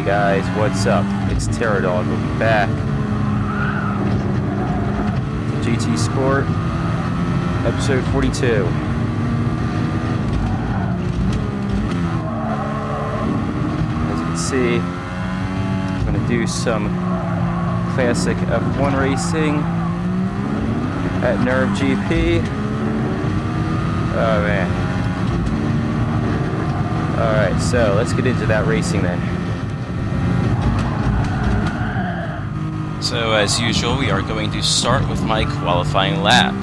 Hey guys, what's up? It's Terradog. We'll be back. GT Sport, episode 42. As you can see, I'm going to do some classic F1 racing at Nurburgring. Oh man. Alright, so let's get into that racing then. So as usual, we are going to start with my qualifying lap.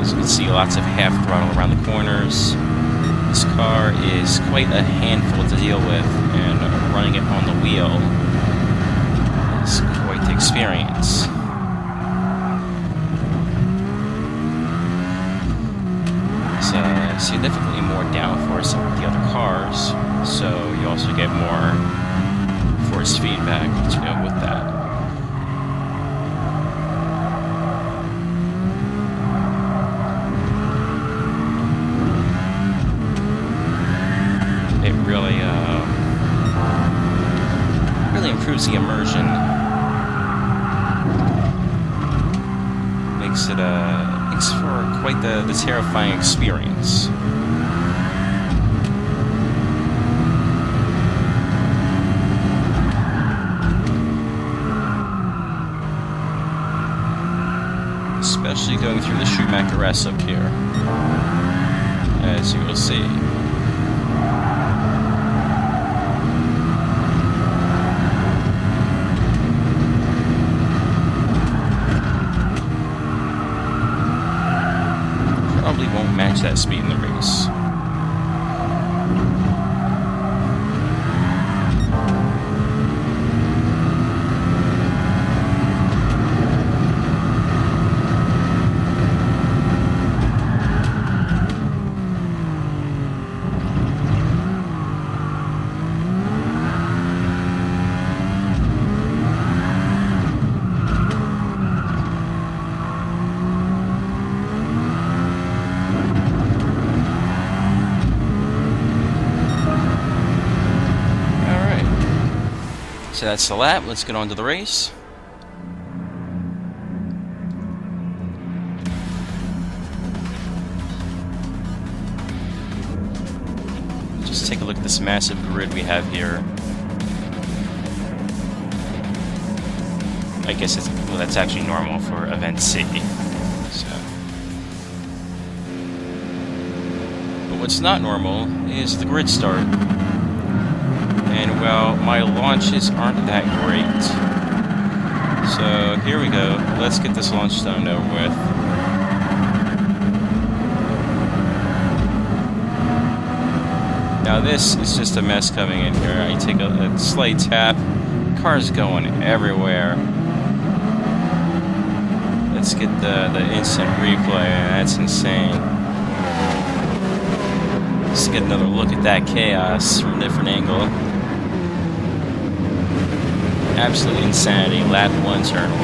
As you can see, lots of half throttle around the corners. This car is quite a handful to deal with, and running it on the wheel is quite the experience. Significantly more downforce than the other cars, so you also get more force feedback to go with that. It really improves the immersion. Makes it for quite the terrifying experience. Especially going through the Schumacher S up here, as you will see. Probably won't match that speed in the race. So that's the lap. Let's get on to the race. Just take a look at this massive grid we have here. I guess that's actually normal for Event C. So. But what's not normal is the grid start. And, well, my launches aren't that great. So, here we go. Let's get this launch done and over with. Now, this is just a mess coming in here. I take a slight tap. Car's going everywhere. Let's get the instant replay. That's insane. Let's get another look at that chaos from a different angle. Absolute insanity. Lap 1, turn 1.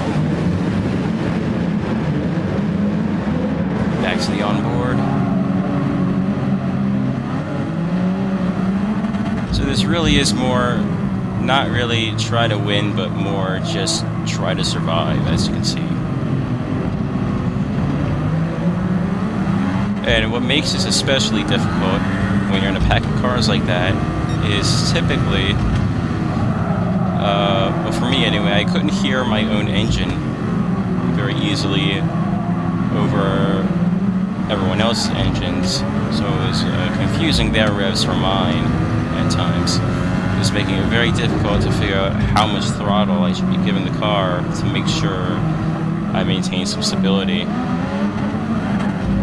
Back to the onboard. So this really is more, not really try to win, but more just try to survive, as you can see. And what makes this especially difficult when you're in a pack of cars like that is typically, well, for me anyway, I couldn't hear my own engine very easily over everyone else's engines, so it was confusing their revs for mine at times. It was making it very difficult to figure out how much throttle I should be giving the car to make sure I maintain some stability,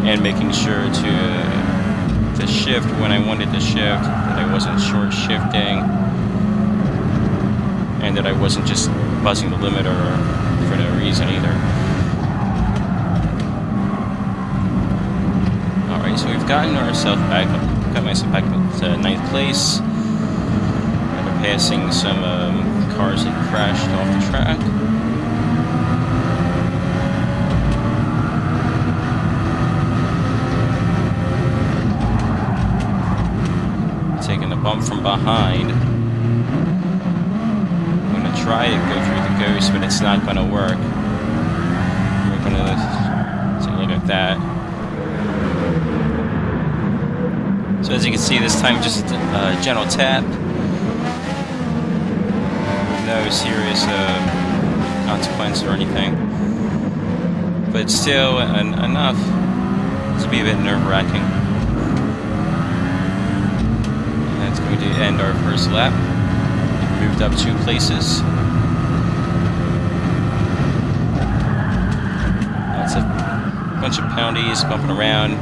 and making sure to shift when I wanted to shift, that I wasn't short shifting, and that I wasn't just buzzing the limiter for no reason either. Alright, so we've gotten ourselves back up, got myself back up to 9th place. After passing some cars that crashed off the track. bump from behind. I'm going to try to go through the ghost, but it's not going to work. We're going to take a look at that. So as you can see, this time just a gentle tap. No serious consequence or anything. But still enough to be a bit nerve-wracking. That's going to end our first lap. We've moved up 2 places. Lots of bunch of poundies bumping around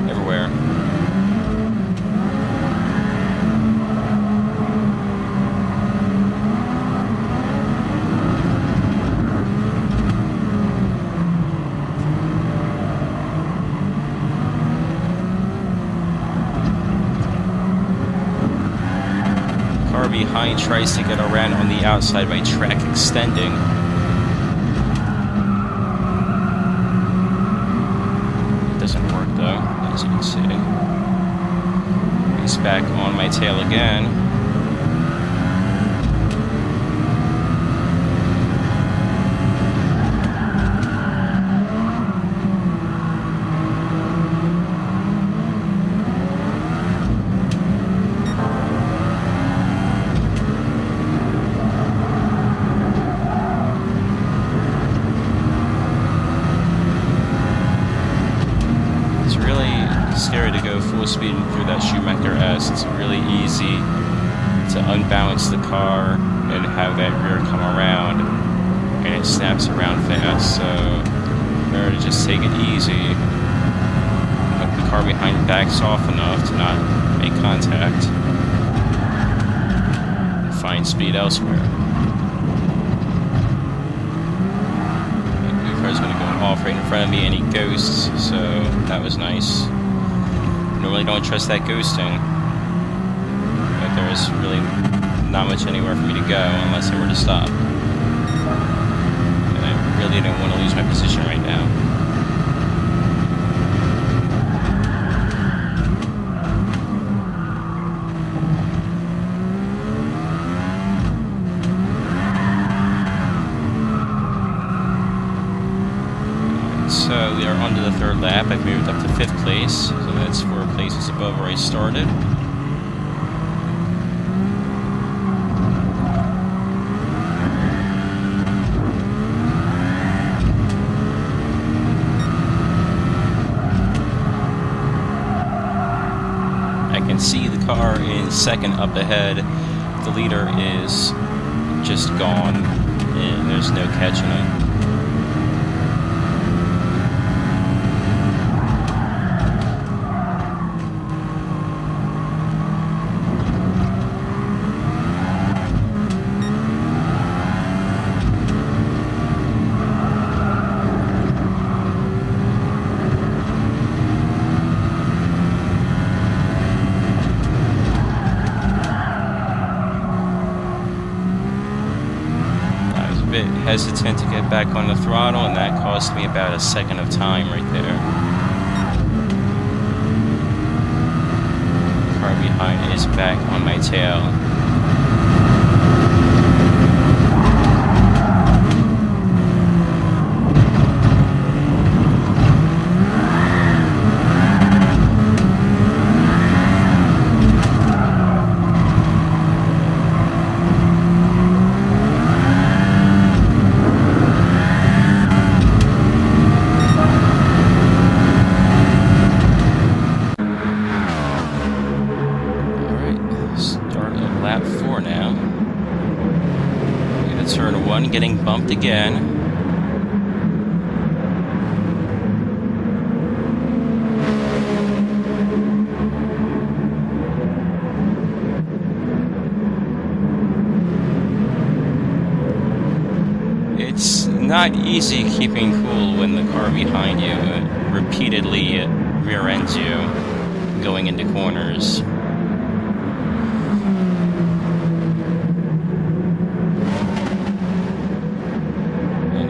everywhere. Behind tries to get around on the outside by track extending. It doesn't work though, as you can see. He's back on my tail again. Scary to go full speed through that Schumacher S. It's really easy to unbalance the car and have that rear come around, and it snaps around fast. So better to just take it easy. Hope the car behind backs off enough to not make contact and find speed elsewhere. The car's going to go off right in front of me, and he ghosts, so that was nice. Normally don't trust that ghosting, but there's really not much anywhere for me to go unless I were to stop. And I really don't want to lose my position right now. So we are on to the 3rd lap. I've moved up to 5th place, so that's 4 places above where I started. I can see the car in 2nd up ahead. The leader is just gone, and there's no catching it. Hesitant to get back on the throttle, and that cost me about a second of time right there. The car behind is back on my tail. Turn 1, getting bumped again. It's not easy keeping cool when the car behind you repeatedly rear ends you going into corners.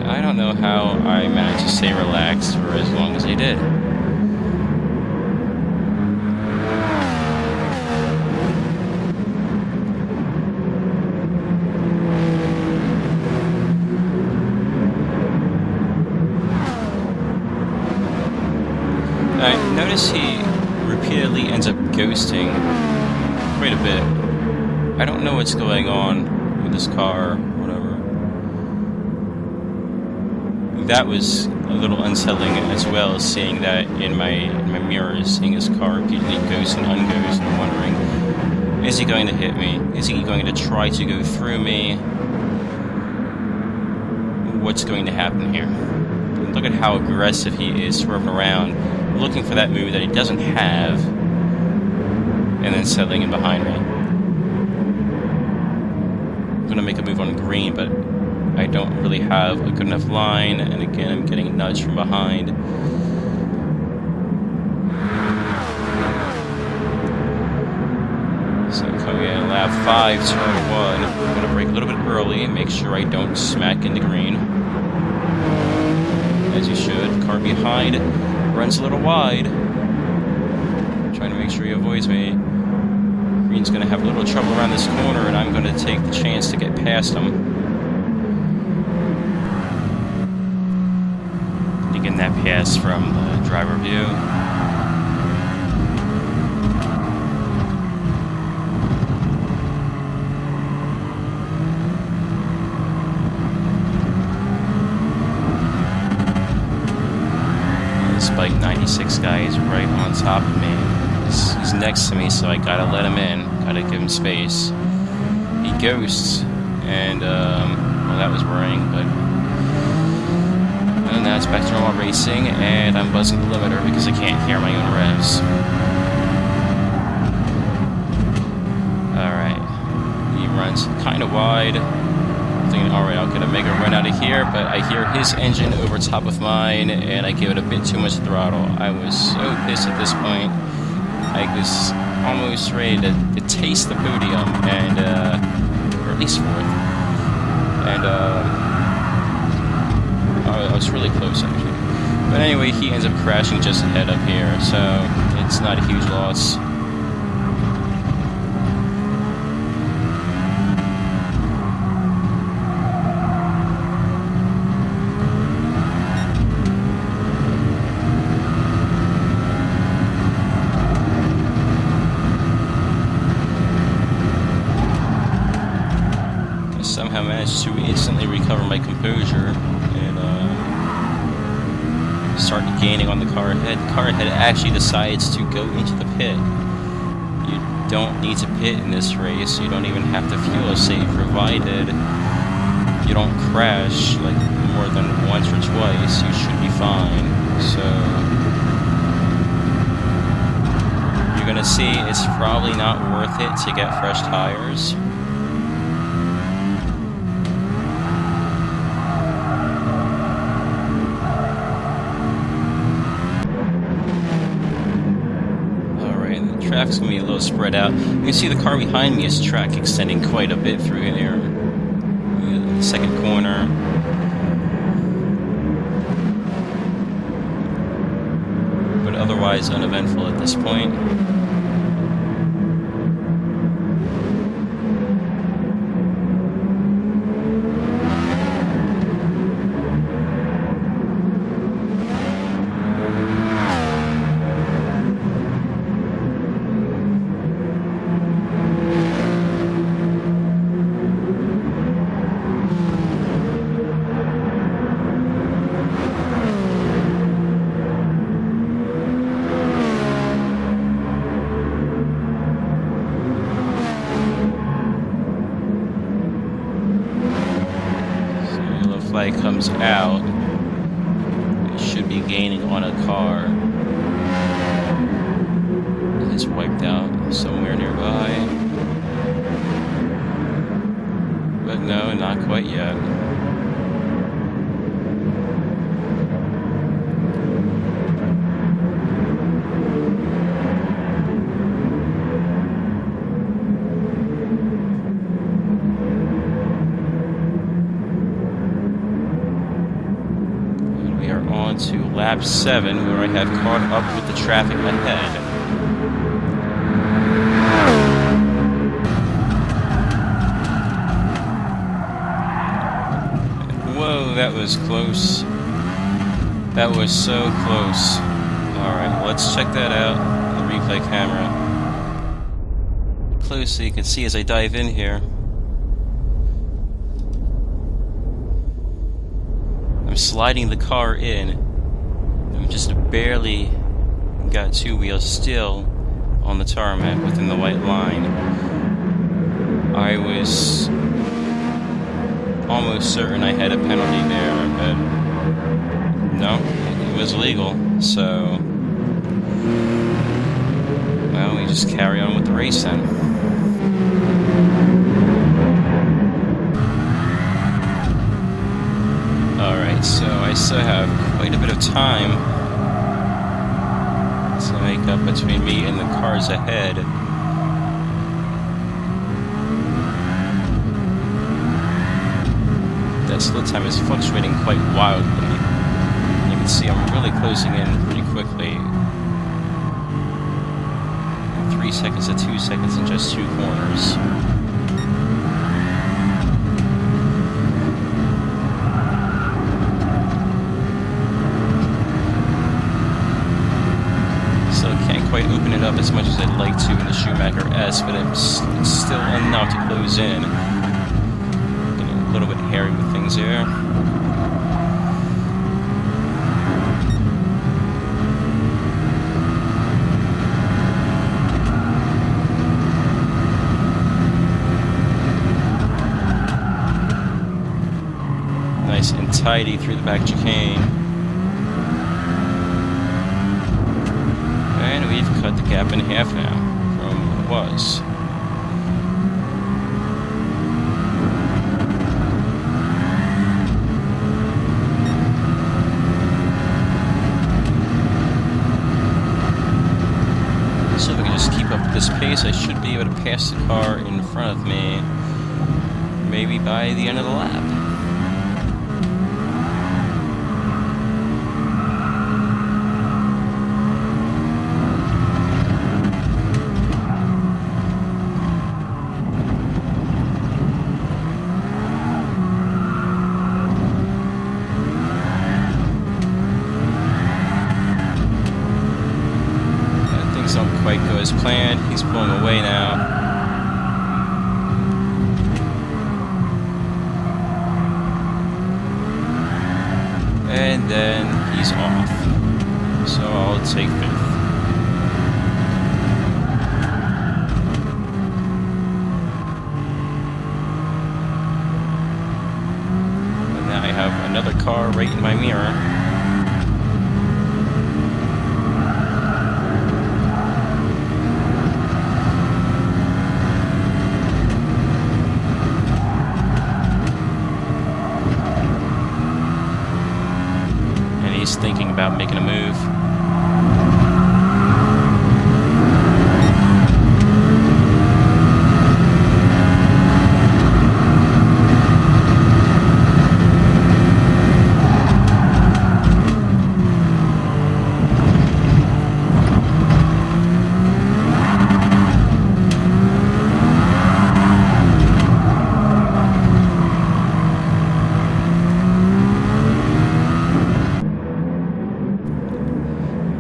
I don't know how I managed to stay relaxed for as long as I did. Notice he repeatedly ends up ghosting quite a bit. I don't know what's going on with this car, whatever. That was a little unsettling as well, seeing that in my mirrors, seeing his car repeatedly ghost and unghost, and wondering, is he going to hit me? Is he going to try to go through me? What's going to happen here? Look at how aggressive he is, swerving around, looking for that move that he doesn't have, and then settling in behind me. I'm going to make a move on green, but I don't really have a good enough line, and again, I'm getting nudged from behind. So coming in lap 5, turn 1, I'm going to brake a little bit early, make sure I don't smack into green. As you should. Car behind runs a little wide. Trying to make sure he avoids me. Green's going to have a little trouble around this corner, and I'm going to take the chance to get past him. Getting that pass from the driver view. Spike 96 guy is right on top of me. He's next to me, so I gotta let him in. Gotta give him space. He ghosts, and well, that was worrying, but and now it's back to normal racing, and I'm buzzing the limiter because I can't hear my own revs. Alright. He runs kind of wide. Thinking, alright, I'll get a mega run out of here, but I hear his engine over top of mine, and I give it a bit too much throttle. I was so pissed at this point. I was almost ready to taste the podium, and or at least 4th. And I was really close, actually. But anyway, he ends up crashing just ahead up here, so it's not a huge loss. Somehow managed to instantly recover my composure and start gaining on the car ahead. The car ahead actually decides to go into the pit. You don't need to pit in this race. You don't even have to fuel save, provided you don't crash like more than once or twice. You should be fine. So you're gonna see it's probably not worth it to get fresh tires. Traffic's going to be a little spread out. You can see the car behind me is track extending quite a bit through here. The second corner. But otherwise uneventful at this point. Flag comes out, it should be gaining on a car. It's wiped out somewhere nearby. But no, not quite yet. To lap 7, where I have caught up with the traffic ahead. Whoa, that was close. That was so close. Alright, let's check that out. The replay camera. Close so you can see as I dive in here. I'm sliding the car in. I'm just barely got two wheels still on the tarmac within the white line. I was almost certain I had a penalty there, but no, it was legal, so well, we just carry on with the race then. Alright, so I still have quite a bit of time to make up between me and the cars ahead. That slow time is fluctuating quite wildly. You can see I'm really closing in pretty quickly. 3 seconds to 2 seconds in just 2 corners. Quite open it up as much as I'd like to in the Schumacher S, but it's still enough to close in. Getting a little bit hairy with things here. Nice and tidy through the back chicane. And we've cut the gap in half now from what it was. So if I can just keep up this pace, I should be able to pass the car in front of me, maybe by the end of the lap. Don't quite go as planned. He's pulling away now. And then he's off. So I'll take 5th. And now I have another car right in my mirror. He's thinking about making a move.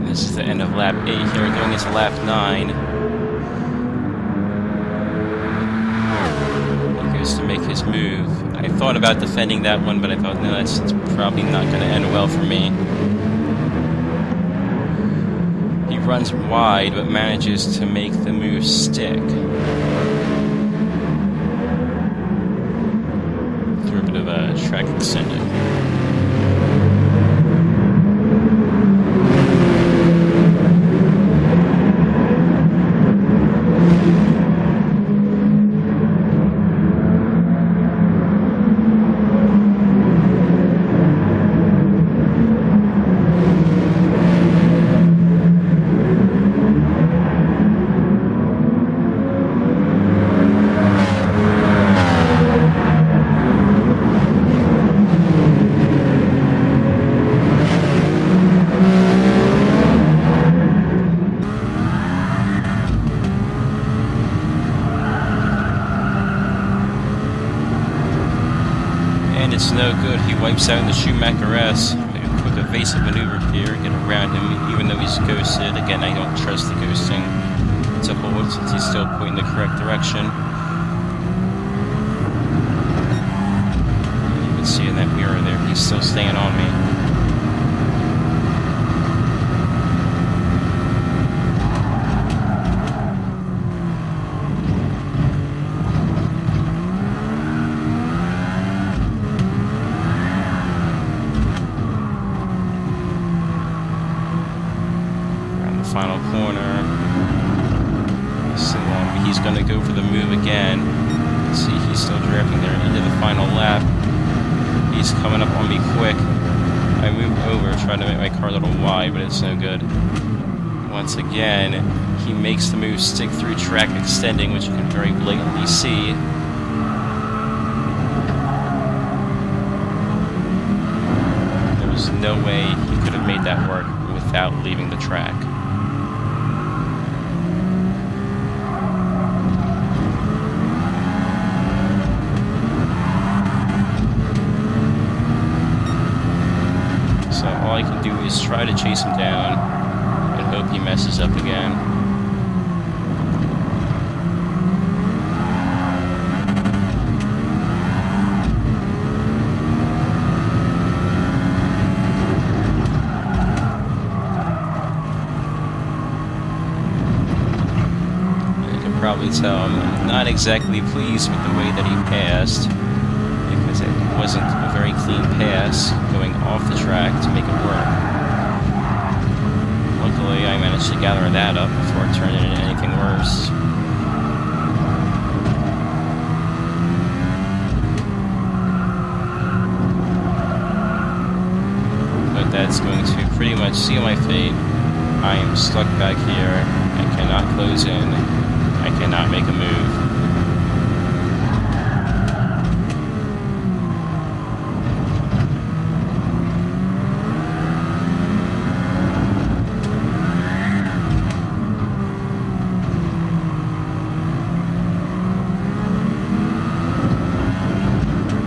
This is the end of lap 8 here, going into lap 9. He goes to make his move. I thought about defending that one, but I thought, no, that's probably not going to end well for me. He runs wide, but manages to make the move stick. Through a bit of a track extender. It's no good. He wipes out the Schumacher S. A quick evasive maneuver here, get around him, even though he's ghosted. Again, I don't trust the ghosting to hold since he's still pointing the correct direction. You can see in that mirror there, he's still staying on me. Final corner. So he's going to go for the move again. See, he's still drifting there into the final lap. He's coming up on me quick. I move over, try to make my car a little wide, but it's no good. Once again, he makes the move stick through track extending, which you can very blatantly see. There was no way he could have made that work without leaving the track. So all I can do is try to chase him down and hope he messes up again. You can probably tell I'm not exactly pleased with the way that he passed, because it wasn't a very clean pass going off the track to make it work. Luckily, I managed to gather that up before it turned into anything worse. But that's going to pretty much seal my fate. I am stuck back here. I cannot close in. I cannot make a move.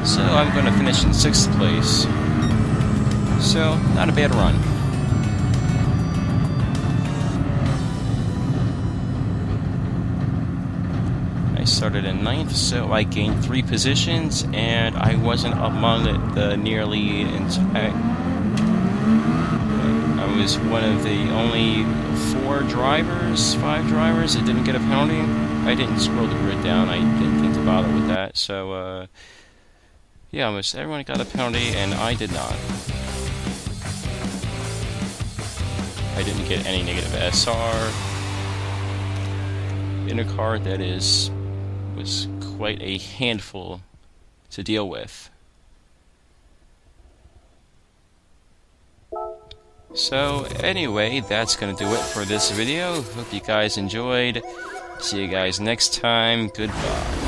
So I'm going to finish in 6th place. So, not a bad run. I started in 9th, so I gained 3 positions, and I wasn't among the nearly entire... I was one of the only 5 drivers that didn't get a penalty. I didn't scroll the grid down, I didn't think to bother with that, so yeah, almost everyone got a penalty, and I did not. I didn't get any negative SR in a car that was quite a handful to deal with. So anyway, that's going to do it for this video. Hope you guys enjoyed. See you guys next time. Goodbye.